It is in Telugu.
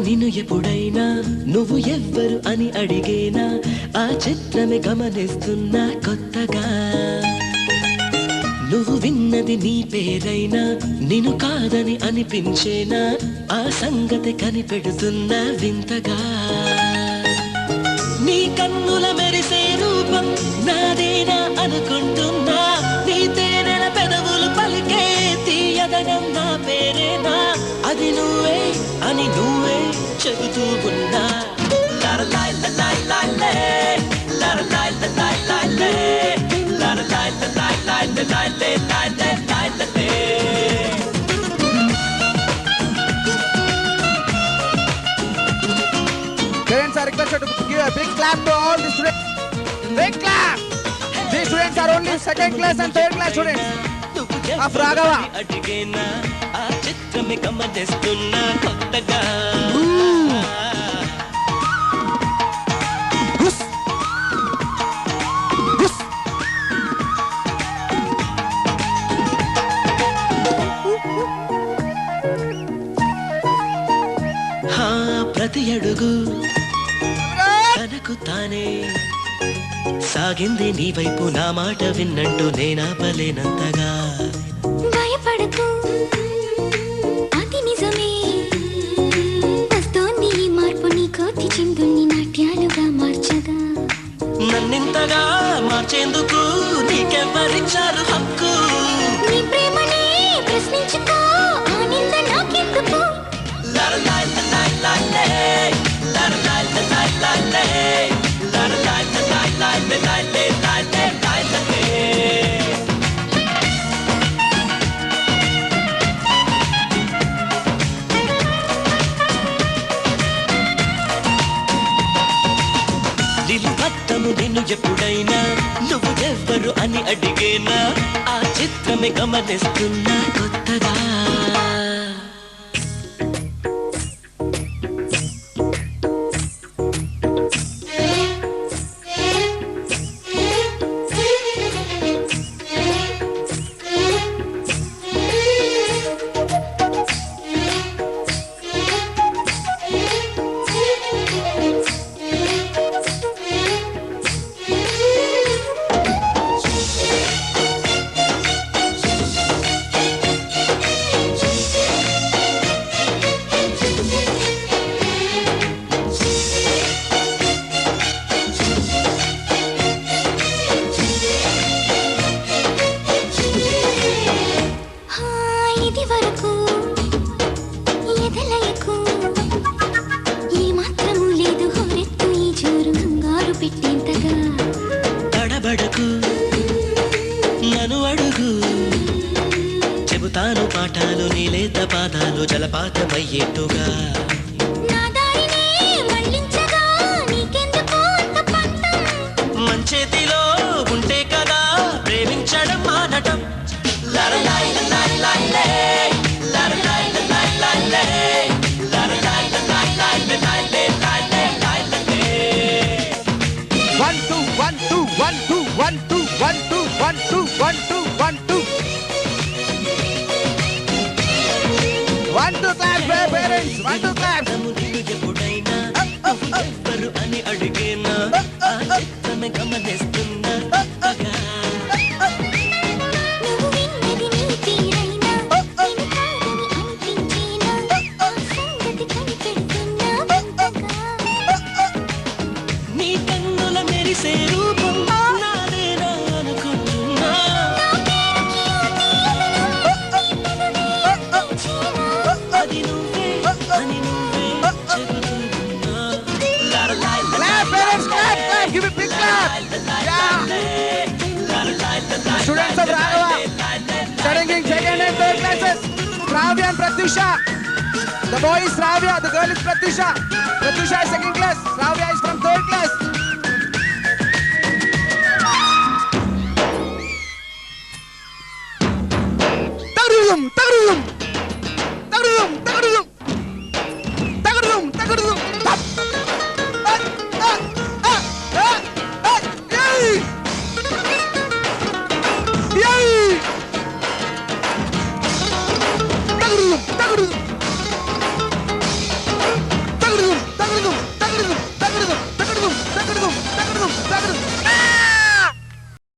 నిన్ను ఎప్పుడైనా నువ్వు ఎవ్వరు అని అడిగేనా ఆ చిత్రమే గమనిస్తున్నా కొత్తగా నువ్వు విన్నది నీ పేరైనా నిన్ను కాదని అనిపించేనా ఆ సంగతి కనిపెడుతున్నా వింతగా నీ కన్నుల మెరిసే రూపం నాదేనా అనుకుంటున్నా నీ తేనెల పెదవులు పలికే తీయదనం నా పేరేనా అది నువ్వే అని నువ్వే చెబుతూ ఉన్నా Parents are requested to give a big clap to all the students. Big clap! These students are only second class and third class students of Raghava. ఆ చిత్రమే గమనిస్తున్నా కొత్తగా ప్రతి అడుగు తనకు తానే సాగింది నీ వైపు నా మాట విన్నట్టు నేనాపలేనంతగా భయపడకు అది నిజమే వస్తోంది ఈ మార్పు నీ కోతి చిందుల్ని నాట్యాలుగా మార్చగా నన్నింతగా మార్చేందుకు నీకెవ్వరిచ్చారు హక్కు నీ ప్రేమనే ప్రశ్నించుకో ఆనంద నాకెందుకు నిలుపత్తము నిన్ను ఎప్పుడైనా నువ్వు ఎవ్వరు అని అడిగేనా ఆ చిత్రమే గమనిస్తున్నా కొత్తగా తడబడకు నన్ను అడుగు చెబుతాను పాఠాలు నీలేత పాదాలు జలపాతమయ్యేట్టుగా మంచేతిలో ఉంటే కదా ప్రేమించడం మానటం One, two, one, two, one, two, one, two, one, two, one, two, one, two. One, two claps, parents. One, two claps. ఎవ్వరు అని అడిగేనా ఆ చిత్రమే గమనిస్తున్నా నీ కన్నుల మెరిసే రూపం నాదేనా అనుకుంటున్నా అది నువ్వే అని నువ్వే చెబుతున్నా Clap, parents, clap, clap. Give a big clap. Yeah. Students of Raghava, studying in second and third classes. Shravya and Pratyusha. The boy is Shravya, the girl is Pratyusha. Pratyusha is second class. Shravya is from third class. Tagrudum, tagrudum, tagrudum.